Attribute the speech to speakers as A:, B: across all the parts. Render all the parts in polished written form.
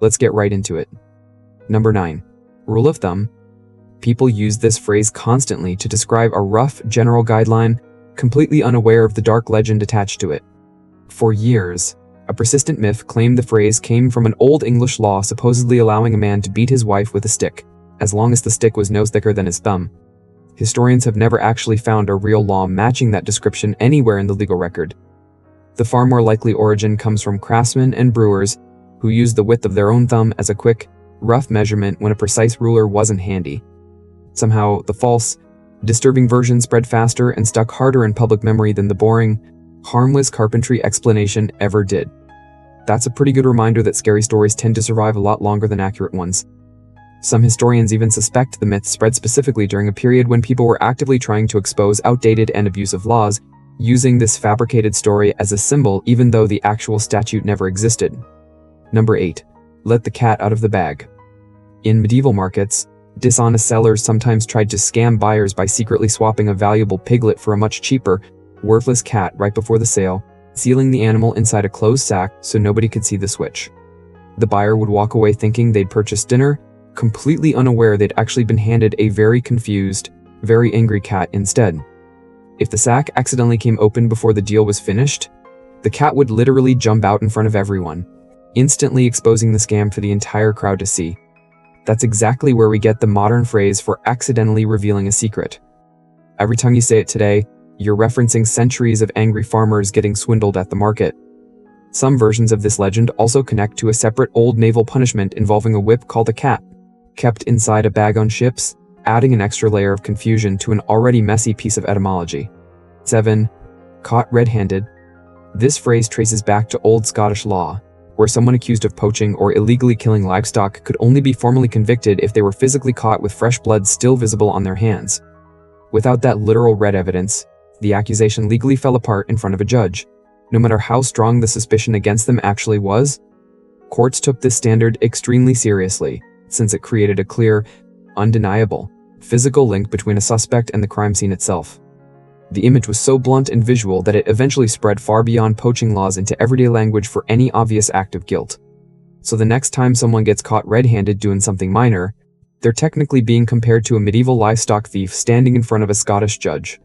A: Let's get right into it. Number 9. Rule of thumb. People use this phrase constantly to describe a rough general guideline, completely unaware of the dark legend attached to it. For years, a persistent myth claimed the phrase came from an old English law supposedly allowing a man to beat his wife with a stick, as long as the stick was no thicker than his thumb. Historians have never actually found a real law matching that description anywhere in the legal record. The far more likely origin comes from craftsmen and brewers, who used the width of their own thumb as a quick, rough measurement when a precise ruler wasn't handy. Somehow, the false, disturbing version spread faster and stuck harder in public memory than the boring, harmless carpentry explanation ever did. That's a pretty good reminder that scary stories tend to survive a lot longer than accurate ones. Some historians even suspect the myth spread specifically during a period when people were actively trying to expose outdated and abusive laws, using this fabricated story as a symbol even though the actual statute never existed. Number 8. Let the cat out of the bag. In medieval markets, dishonest sellers sometimes tried to scam buyers by secretly swapping a valuable piglet for a much cheaper, worthless cat right before the sale, sealing the animal inside a closed sack so nobody could see the switch. The buyer would walk away thinking they'd purchased dinner, completely unaware they'd actually been handed a very confused, very angry cat instead. If the sack accidentally came open before the deal was finished, the cat would literally jump out in front of everyone, instantly exposing the scam for the entire crowd to see. That's exactly where we get the modern phrase for accidentally revealing a secret. Every time you say it today, you're referencing centuries of angry farmers getting swindled at the market. Some versions of this legend also connect to a separate old naval punishment involving a whip called a cat, kept inside a bag on ships, adding an extra layer of confusion to an already messy piece of etymology. 7. Caught red-handed. This phrase traces back to Old Scottish law, where someone accused of poaching or illegally killing livestock could only be formally convicted if they were physically caught with fresh blood still visible on their hands. Without that literal red evidence, the accusation legally fell apart in front of a judge, no matter how strong the suspicion against them actually was. Courts took this standard extremely seriously, since it created a clear, undeniable, physical link between a suspect and the crime scene itself. The image was so blunt and visual that it eventually spread far beyond poaching laws into everyday language for any obvious act of guilt. So the next time someone gets caught red-handed doing something minor, they're technically being compared to a medieval livestock thief standing in front of a Scottish judge.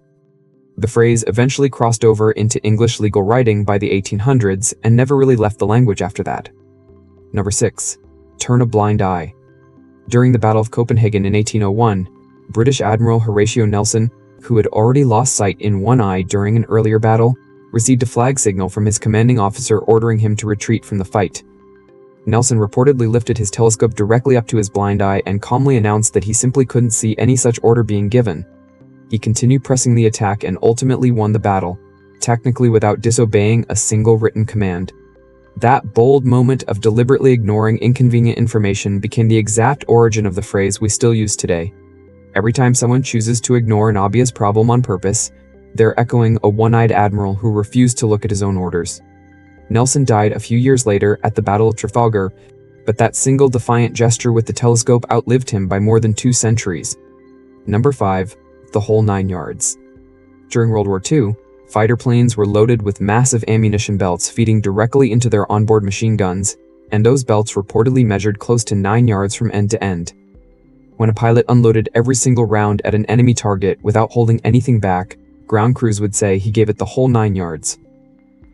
A: The phrase eventually crossed over into English legal writing by the 1800s and never really left the language after that. Number 6. Turn a blind eye. During the Battle of Copenhagen in 1801, British Admiral Horatio Nelson, who had already lost sight in one eye during an earlier battle, received a flag signal from his commanding officer ordering him to retreat from the fight. Nelson reportedly lifted his telescope directly up to his blind eye and calmly announced that he simply couldn't see any such order being given. He continued pressing the attack and ultimately won the battle, technically without disobeying a single written command. That bold moment of deliberately ignoring inconvenient information became the exact origin of the phrase we still use today. Every time someone chooses to ignore an obvious problem on purpose, they're echoing a one-eyed admiral who refused to look at his own orders. Nelson died a few years later at the Battle of Trafalgar, but that single defiant gesture with the telescope outlived him by more than 2 centuries. Number 5. The whole 9 yards. During World War II, fighter planes were loaded with massive ammunition belts feeding directly into their onboard machine guns, and those belts reportedly measured close to 9 yards from end to end. When a pilot unloaded every single round at an enemy target without holding anything back, ground crews would say he gave it the whole 9 yards.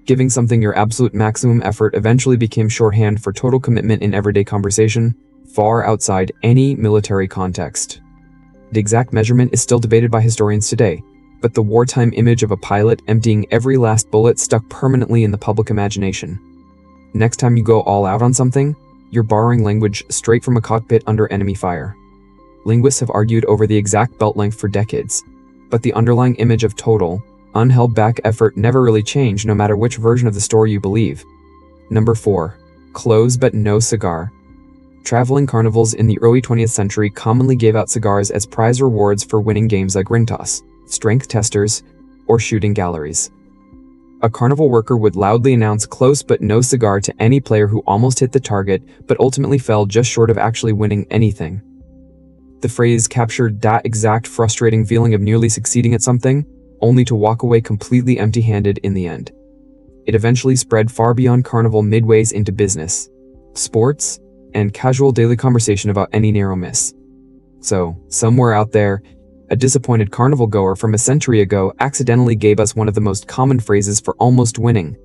A: Giving something your absolute maximum effort eventually became shorthand for total commitment in everyday conversation, far outside any military context. The exact measurement is still debated by historians today, but the wartime image of a pilot emptying every last bullet stuck permanently in the public imagination. Next time you go all out on something, you're borrowing language straight from a cockpit under enemy fire. Linguists have argued over the exact belt length for decades, but the underlying image of total, unheld back effort never really changed no matter which version of the story you believe. Number 4. Close but no cigar. Traveling carnivals in the early 20th century commonly gave out cigars as prize rewards for winning games like ring toss, strength testers, or shooting galleries. A carnival worker would loudly announce close but no cigar to any player who almost hit the target but ultimately fell just short of actually winning anything. The phrase captured that exact frustrating feeling of nearly succeeding at something, only to walk away completely empty-handed in the end. It eventually spread far beyond carnival midways into business, sports, and casual daily conversation about any narrow miss. So, somewhere out there, a disappointed carnival goer from a century ago accidentally gave us one of the most common phrases for almost winning.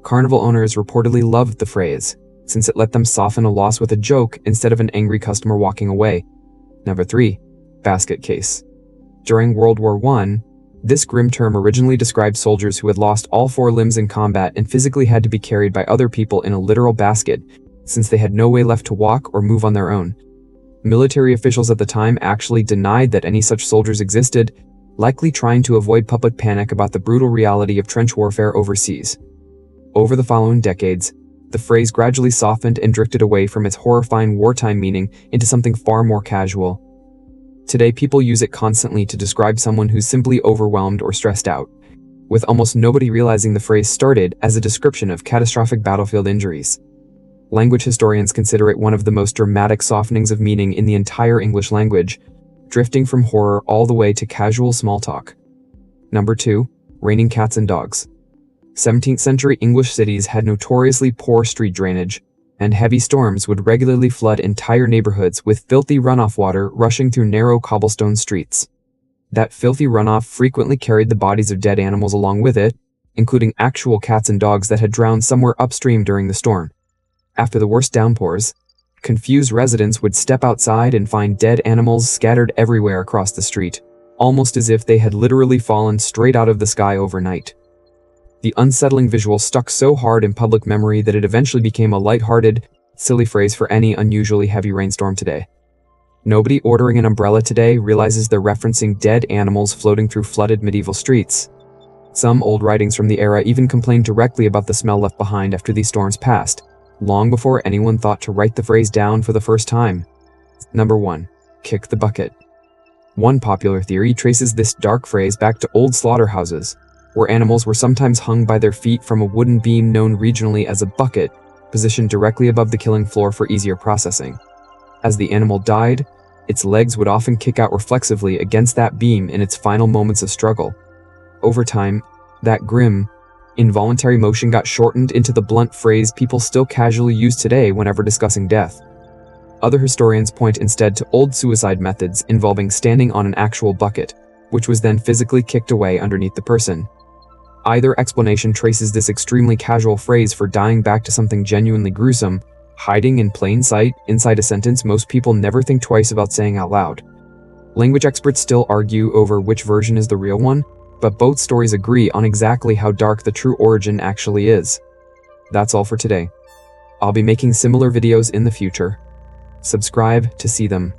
A: Carnival owners reportedly loved the phrase, since it let them soften a loss with a joke instead of an angry customer walking away. Number 3. Basket case. During World War I, this grim term originally described soldiers who had lost all 4 limbs in combat and physically had to be carried by other people in a literal basket, since they had no way left to walk or move on their own. Military officials at the time actually denied that any such soldiers existed, likely trying to avoid public panic about the brutal reality of trench warfare overseas. Over the following decades, the phrase gradually softened and drifted away from its horrifying wartime meaning into something far more casual. Today, people use it constantly to describe someone who's simply overwhelmed or stressed out, with almost nobody realizing the phrase started as a description of catastrophic battlefield injuries. Language historians consider it one of the most dramatic softenings of meaning in the entire English language, drifting from horror all the way to casual small talk. Number 2. Raining cats and dogs. 17th century English cities had notoriously poor street drainage, and heavy storms would regularly flood entire neighborhoods with filthy runoff water rushing through narrow cobblestone streets. That filthy runoff frequently carried the bodies of dead animals along with it, including actual cats and dogs that had drowned somewhere upstream during the storm. After the worst downpours, confused residents would step outside and find dead animals scattered everywhere across the street, almost as if they had literally fallen straight out of the sky overnight. The unsettling visual stuck so hard in public memory that it eventually became a lighthearted, silly phrase for any unusually heavy rainstorm today. Nobody ordering an umbrella today realizes they're referencing dead animals floating through flooded medieval streets. Some old writings from the era even complain directly about the smell left behind after these storms passed, long before anyone thought to write the phrase down for the first time. Number 1. Kick the bucket. One popular theory traces this dark phrase back to old slaughterhouses, where animals were sometimes hung by their feet from a wooden beam known regionally as a bucket, positioned directly above the killing floor for easier processing. As the animal died, its legs would often kick out reflexively against that beam in its final moments of struggle. Over time, that grim, involuntary motion got shortened into the blunt phrase people still casually use today whenever discussing death. Other historians point instead to old suicide methods involving standing on an actual bucket, which was then physically kicked away underneath the person. Either explanation traces this extremely casual phrase for dying back to something genuinely gruesome, hiding in plain sight inside a sentence most people never think twice about saying out loud. Language experts still argue over which version is the real one, but both stories agree on exactly how dark the true origin actually is. That's all for today. I'll be making similar videos in the future. Subscribe to see them.